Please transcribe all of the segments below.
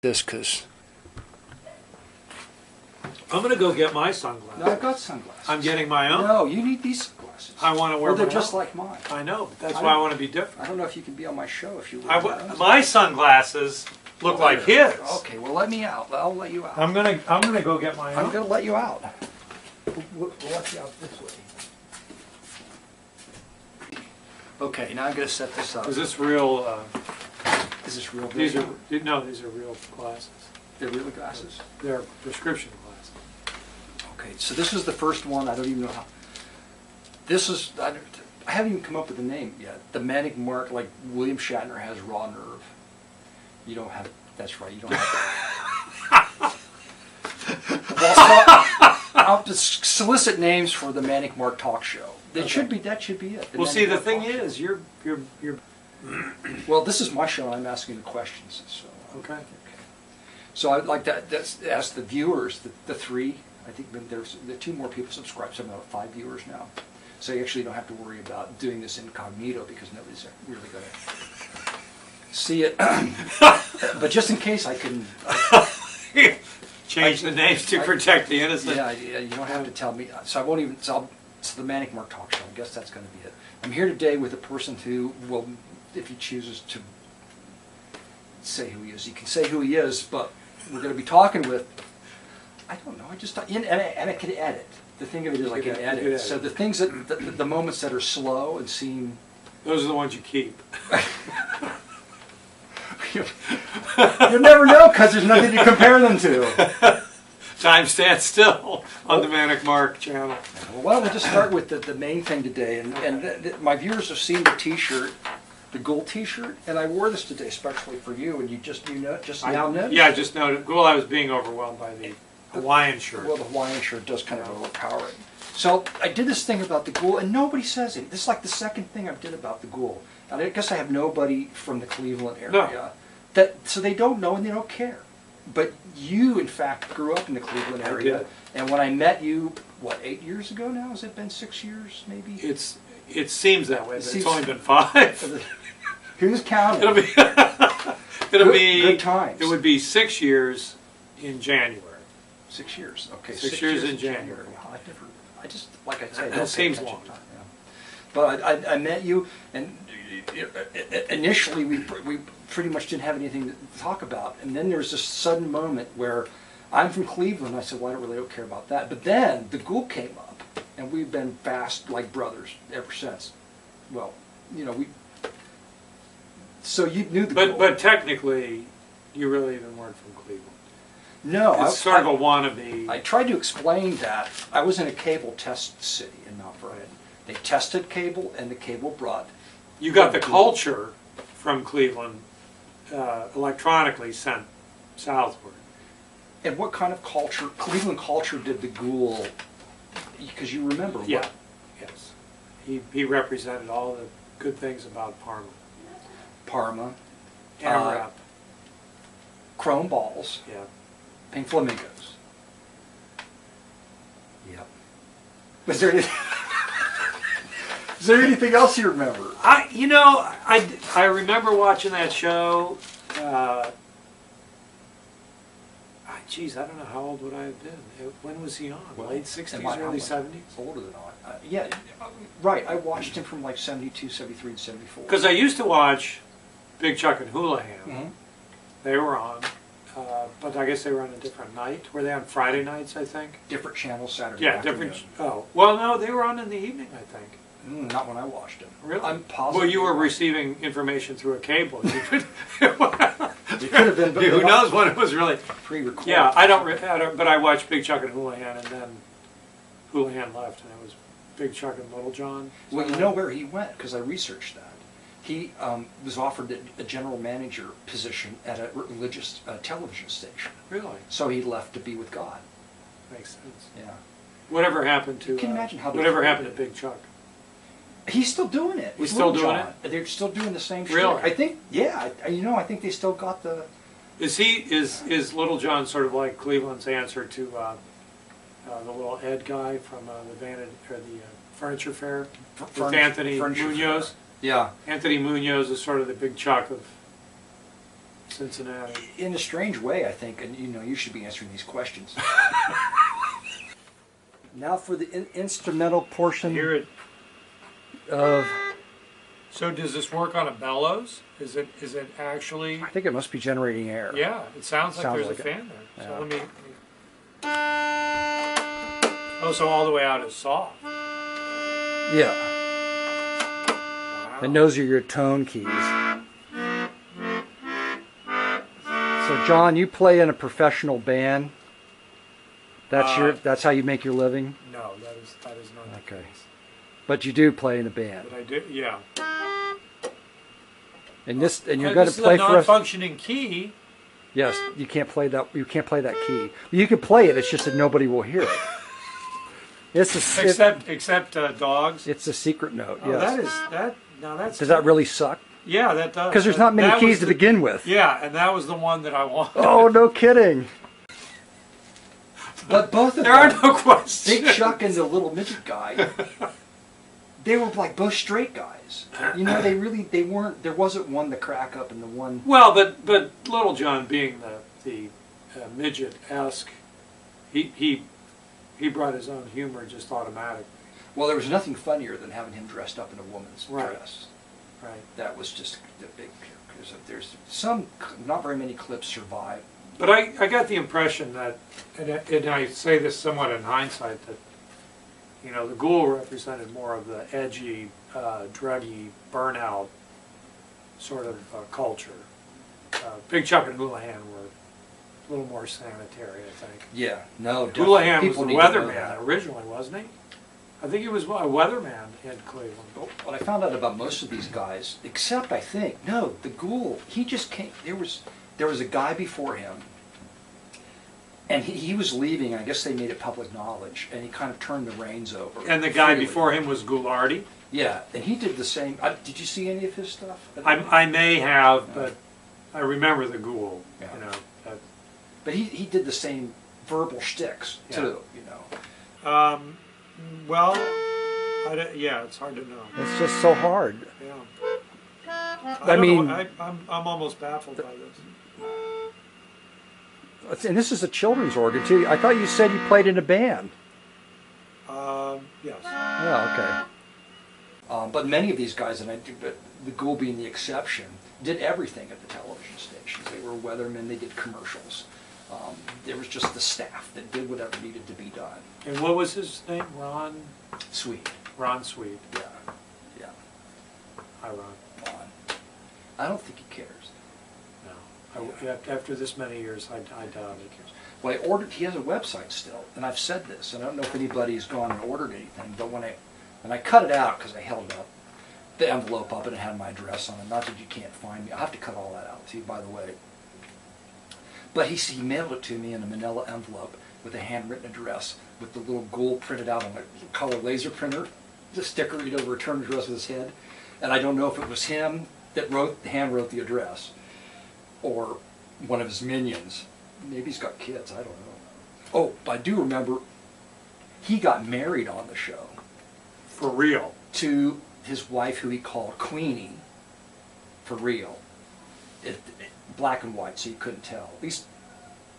this because I'm going to go get my sunglasses. no, I've got sunglasses. I'm getting my own? No, you need these sunglasses. I want to wear Well, they're my just own. like mine. I know, but that's why I want to be different. I don't know if you can be on my show if you wear your own. My sunglasses look like his. Okay, well let me out. I'll let you out. I'm gonna go get my own. I'm gonna let you out. We'll let you out this way. Okay, now I'm gonna set this up. Is this real? Is this real? These are real glasses. They're real glasses. They're prescription glasses. Okay, so this is the first one. I don't even know how. This is. I haven't even come up with a name yet. The Manic mark, like William Shatner has raw nerve. You don't have. That's right. You don't have. Well, I'll just solicit names for the Manic Mark talk show. That should be it. Well, see, the thing is, you're. Well, this is my show. And I'm asking the questions. So Okay. So I'd like to ask the viewers, the three. I think there's the 2 more people subscribe. So I'm about 5 viewers now. So you actually don't have to worry about doing this incognito because nobody's really going to see it. But just in case, I can change the names to protect the innocent. Yeah, you don't have to tell me. So I won't even. So it's the Manic Mark talk show. I guess that's going to be it. I'm here today with a person who will, if he chooses to say who he is, he can say who he is. But we're going to be talking with. I don't know. I just and I can edit. The thing of it is, I can edit. So the things that the moments that are slow and seem. Those are the ones you keep. You'll never know because there's nothing to compare them to. Time stands still on the Manic Mark channel. Well, we'll just start with the main thing today. And my viewers have seen the T-shirt, the Ghoul T-shirt, and I wore this today especially for you. And you now noticed? Yeah, I just noticed. Well, I was being overwhelmed by the Hawaiian shirt. Well, the Hawaiian shirt does kind of overpower it. So I did this thing about the Ghoul, and nobody says it. This is like the second thing I did about the Ghoul. And I guess I have nobody from the Cleveland area. No. So they don't know and they don't care. But you, in fact, grew up in the Cleveland area. I did. And when I met you, 8 years ago now? Has it been 6 years, maybe? It seems that way, but it's only been 5. Who's counting? It'll be good times. It would be 6 years in January. 6 years. Okay. 6 years in January. I just, like I say, that seems long. Yeah. But I met you, and initially we pretty much didn't have anything to talk about. And then there was this sudden moment where I'm from Cleveland. I said, well, I don't care about that. But then the Ghoul came up, and we've been fast like brothers ever since. Well, so you knew the Ghoul. But technically, you really even weren't from Cleveland. No, it's sort of a wannabe. I tried to explain that. I was in a cable test city in Mount Vernon. They tested cable, and the cable brought. You got the culture from Cleveland electronically sent southward. And what kind of culture, Cleveland culture, did the Ghoul? Because you remember. Yeah. What? Yes. He represented all the good things about Parma. Parma. Rep. Chrome balls. Yeah. Pink flamingos. Yep. Was there anything? Is there anything else you remember? I remember watching that show. Geez, I don't know how old would I have been. When was he on? Late 60s, early 70s? Older than I. Yeah, right. I watched him from like 72, 73, and 74. Because I used to watch Big Chuck and Houlihan. Mm-hmm. They were on. But I guess they were on a different night. Were they on Friday nights, I think? Different channel, Saturday Yeah, afternoon. different. Oh, well, no, they were on in the evening, I think. Not when I watched it. Really? I'm positive. Well, you were receiving information through a cable. You could have been. But who knows when it was really pre-recorded? Yeah, I don't. But I watched Big Chuck and Houlihan, and then Houlihan left, and it was Big Chuck and Little John. Well, you know where he went because I researched that. He was offered a general manager position at a religious television station. Really? So he left to be with God. Makes sense. Yeah. Whatever happened to? Can you imagine how? Whatever happened to Big Chuck? He's still doing it. He's still doing it? They're still doing the same shit. Really? I think, yeah. I think they still got the... Is Little John sort of like Cleveland's answer to the little Ed guy from the Furniture Fair? With Anthony Munoz? Yeah. Anthony Munoz is sort of the Big Chuck of Cincinnati. In a strange way, I think, and you should be answering these questions. Now for the instrumental portion Hear it. of. So does this work on a bellows? Is it actually? I think it must be generating air. Yeah, it sounds like there's a fan there. Yeah. So let me. Oh, so all the way out is soft. Yeah. Wow. And those are your tone keys. So John, you play in a professional band. That's how you make your living? No, that is not the Okay. case. But you do play in a band. But I do, yeah. And you're This going to play is a for us. non-functioning key. Yes, you can't play that. You can't play that key. You can play it. It's just that nobody will hear it. Except dogs. It's a secret note. Oh, Yes. Now that's. Does that really suck? Yeah, that does. Because there's not many That keys was to the- begin with. Yeah, and that was the one that I wanted. Oh, no kidding. But both of There are them, no questions. Big Chuck and the little midget guy, they were like both straight guys. They weren't. There wasn't one the crack up and the one. Well, but Little John being the midget-esque, he brought his own humor just automatically. Well, there was nothing funnier than having him dressed up in a woman's Right. dress. Right. That was just the big. There's some, not very many clips survive. But I got the impression that, and I say this somewhat in hindsight, that the Ghoul represented more of the edgy, druggy, burnout sort of culture. Big Chuck and Houlihan were a little more sanitary, I think. Yeah, no. Houlihan was people the need to know weatherman that. originally, wasn't he? I think he was a weatherman in Cleveland. What I found out about most of these guys, except I think, no, the Ghoul, he just came, there was a guy before him, and he was leaving, and I guess they made it public knowledge, and he kind of turned the reins over. And the guy freely. before him was Ghoulardi. Yeah, and he did the same. Did you see any of his stuff? I may have, but I remember the Ghoul. Yeah. that- But he did the same verbal shticks, Yeah. too, Well, yeah, it's hard to know. It's just so hard. Yeah. I mean- I'm almost baffled by this. And this is a children's organ, too. I thought you said you played in a band. Yes. Yeah, okay. But many of these guys, and but the Ghoul being the exception, did everything at the television stations. They were weathermen, they did commercials. There was just the staff that did whatever needed to be done. And what was his name? Ron? Sweet. Ron Sweet. Yeah. Hi, Ron. I don't think he cares. No. After this many years, I doubt it. Well, he has a website still, and I've said this, and I don't know if anybody's gone and ordered anything, but when I cut it out, because I held the envelope up and it had my address on it, not that you can't find me, I'll have to cut all that out too, by the way. But he mailed it to me in a manila envelope with a handwritten address, with the little Ghoul printed out on a color laser printer, the sticker, return address with his head, and I don't know if it was him that hand wrote the address, or one of his minions. Maybe he's got kids, I don't know. Oh, I do remember he got married on the show. For real. To his wife, who he called Queenie, for real. Black and white, so you couldn't tell. At least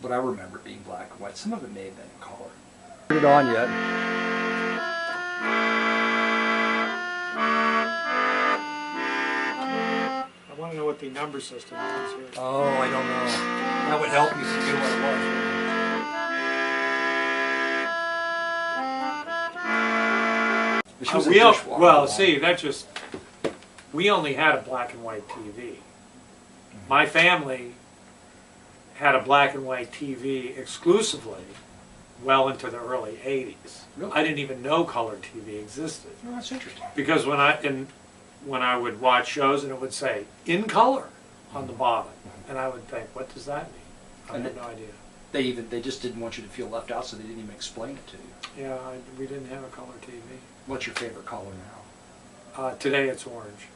what I remember being black and white. Some of it may have been in color. Put it on yet? I want to know what the number system is here. Oh, I don't know. That would help you if you knew what it was. She was a dishwasher. Well, see, we only had a black and white TV. My family had a black and white TV exclusively well into the early 80s. Really? I didn't even know color TV existed. Oh, that's interesting. Because when I would watch shows and it would say in color on the bottom, and I would think, what does that mean? I had no idea. They just didn't want you to feel left out, so they didn't even explain it to you. Yeah, we didn't have a color TV. What's your favorite color now? Today it's orange.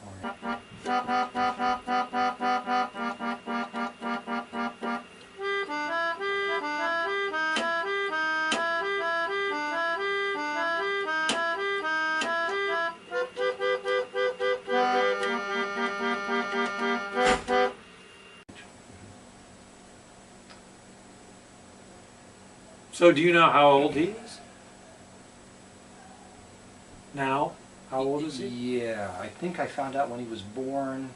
So do you know how old he is? Now? How old is he? Yeah, I think I found out when he was born,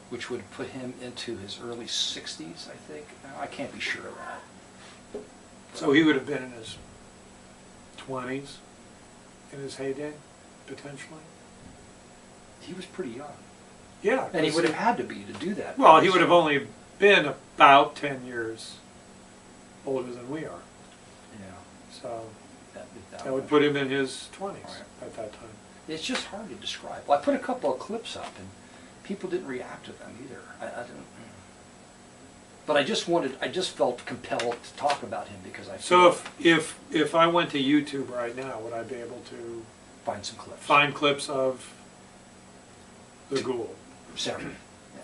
which would put him into his early 60s, I think. I can't be sure of that. So he would have been in his 20s in his heyday, potentially? He was pretty young. Yeah. And he would have had to be to do that. Well, he would have only been about 10 years older than we are. Yeah. So That that would put him in his 20s Right. at that time. It's just hard to describe. Well, I put a couple of clips up, and people didn't react to them either. I didn't. But I just felt compelled to talk about him because I So feel if I went to YouTube right now, would I be able to find some clips. find clips of the Ghoul? Several. Yeah.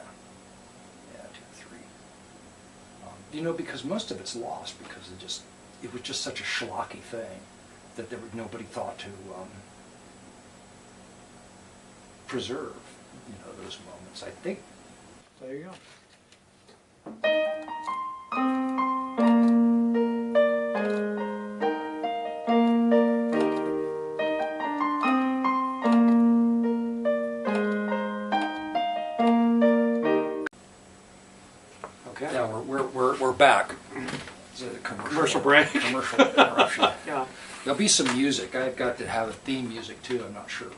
Yeah, 2, 3. You know, because most of it's lost because it was just such a schlocky thing that nobody thought to preserve, those moments. I think. There you go. Okay. Yeah, we're back. Is it a Commercial break. Commercial interruption. Yeah. There'll be some music. I've got to have a theme music too. I'm not sure,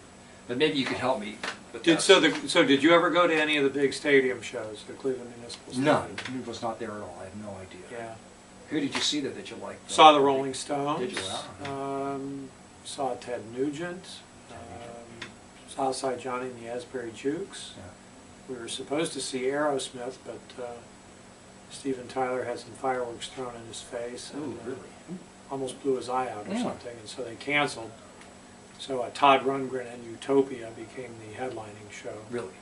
but maybe you could help me. With that. So did you ever go to any of the big stadium shows, the Cleveland Municipal Stadium? None. It was not there at all. I have no idea. Yeah. Who did you see that you liked? Saw the Rolling Stones. Did you? Wow. Saw Ted Nugent. Southside Johnny and the Asbury Jukes. Yeah. We were supposed to see Aerosmith, but Steven Tyler had some fireworks thrown in his face. Ooh, And, really? almost blew his eye out or Yeah. something, and so they canceled. So Todd Rundgren and Utopia became the headlining show. Really?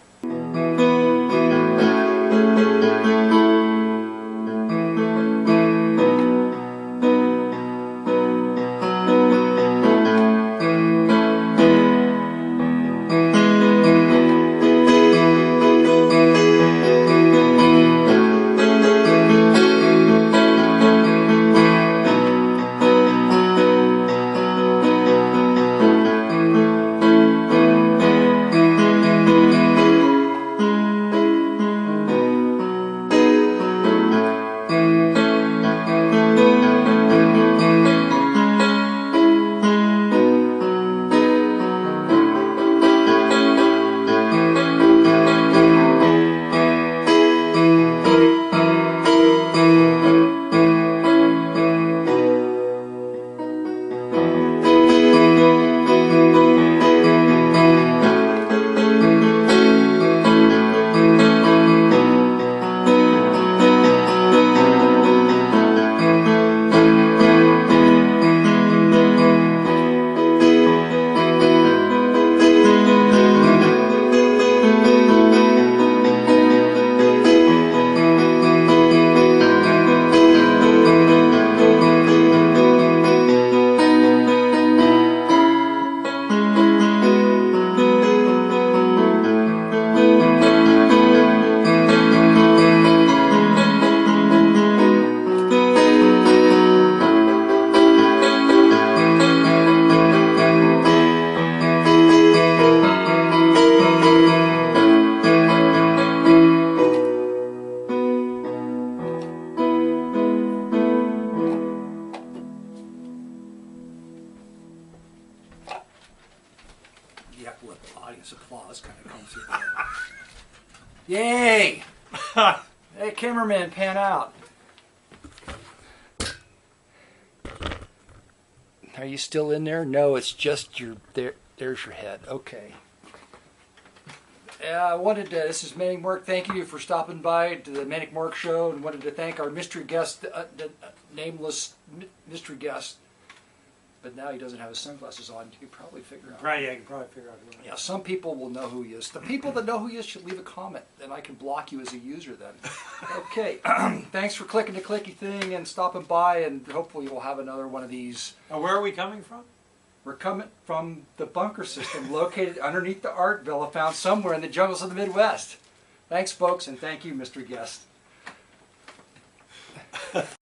The audience applause kind of comes here. Yay! Hey, cameraman, pan out. Are you still in there? No, it's just your there. There's your head. Okay. I wanted to. This is Manic Mark. Thank you for stopping by to the Manic Mark show, and wanted to thank our mystery guest, the nameless mystery guest. But now he doesn't have his sunglasses on. You can probably figure out. Right, yeah, you can probably figure out who it is. Yeah, some people will know who he is. The people that know who he is should leave a comment, and I can block you as a user then. Okay, thanks for clicking the clicky thing and stopping by, and hopefully we'll have another one of these. Now, where are we coming from? We're coming from the bunker system located underneath the art villa found somewhere in the jungles of the Midwest. Thanks, folks, and thank you, Mr. Guest.